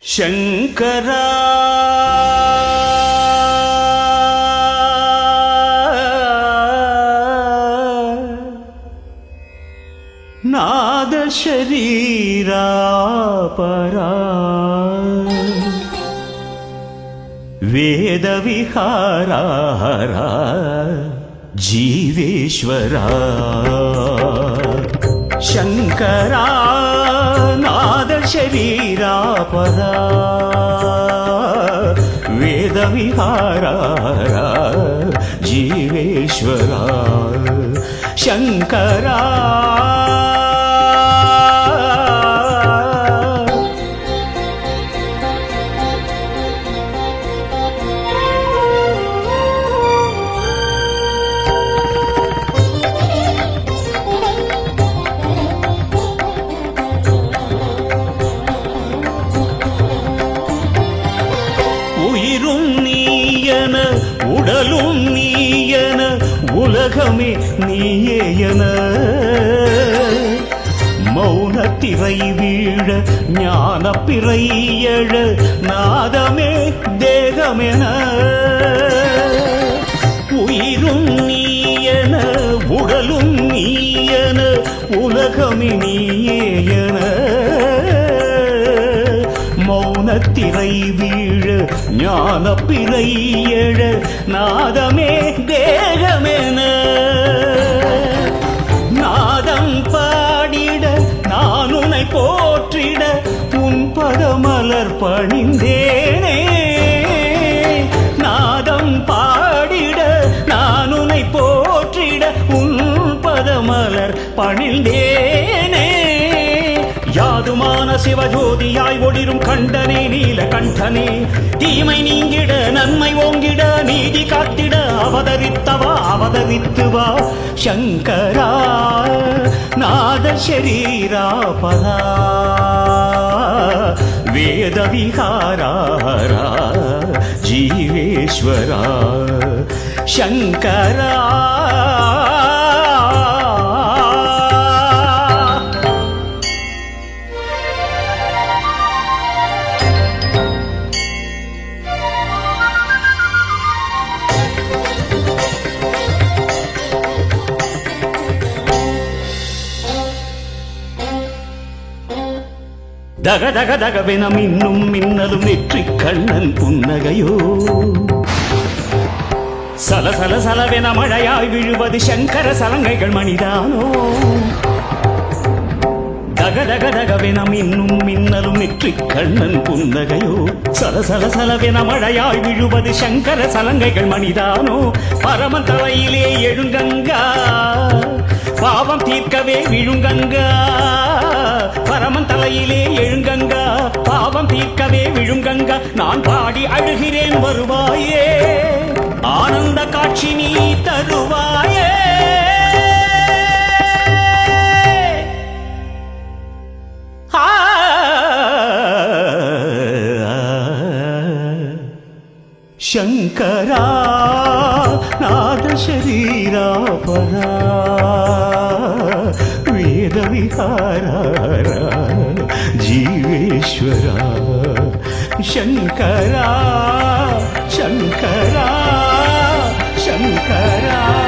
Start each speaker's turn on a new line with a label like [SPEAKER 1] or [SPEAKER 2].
[SPEAKER 1] शंकरा नाद शरीरा परा वेद विहारा जीवेश्वरा शंकरा नाद शरीरा परा वेद विहारा जीवेश्वरा शंकरा உடலும் நீயன உலகமே நீயேயன மௌனத்திரை வீழ ஞான பிறை எழ நாதமே தேகமென உயிரும் நீயன உடலும் நீயன உலகமே நீயேயன மௌனத்திரை வீழ ஞான பிறை எழ நாதமே தேகமென நாதம் பாடிட நான் உன்னை போற்றிட உன் பதமலர் பணிந்தேனே நாதம் பாடிட நான் உன்னை போற்றிட உன் பதமலர் பணிந்தேனே யாதுமான சிவஜோதியாய் ஒளிரும் கண்டனே நீல கண்டனே தீமை நீங்கிட நன்மை ஓங்கிட நீதி காத்திட அவதரித்தவா அவதரித்துவா சங்கரா நாத ஷரீரா பரா வேத விஹாரா ஜீவேஸ்வரா சங்கரா தக தக தகவென மின்னும் மின்னலும் நெற்றி கண்ணன் புன்னகையோ சல சல சலவென மழையாய் விழுவது சங்கர சலங்கைகள் மணிதானோ தக தக தகவென மின்னும் மின்னலும் நெற்றி கண்ணன் புன்னகையோ சல சல சலவென மழையாய் விழுவது சங்கர சலங்கைகள் மணிதானோ பரமன் தலையிலே எழுங்கங்கா பாவம் தீர்க்கவே விழுங்கங்கா பரமன் தலையிலே எழுங்கங்கா பாவம் தீர்க்கவே விழுங்கங்கா நான் பாடி அழுகிறேன் வருவாயே ஆனந்த காட்சி நீ தருவாயே शंकरा नाद शरीरा परा वेद विहारा जीवेश्वरा शंकरा शंकरा शंकरा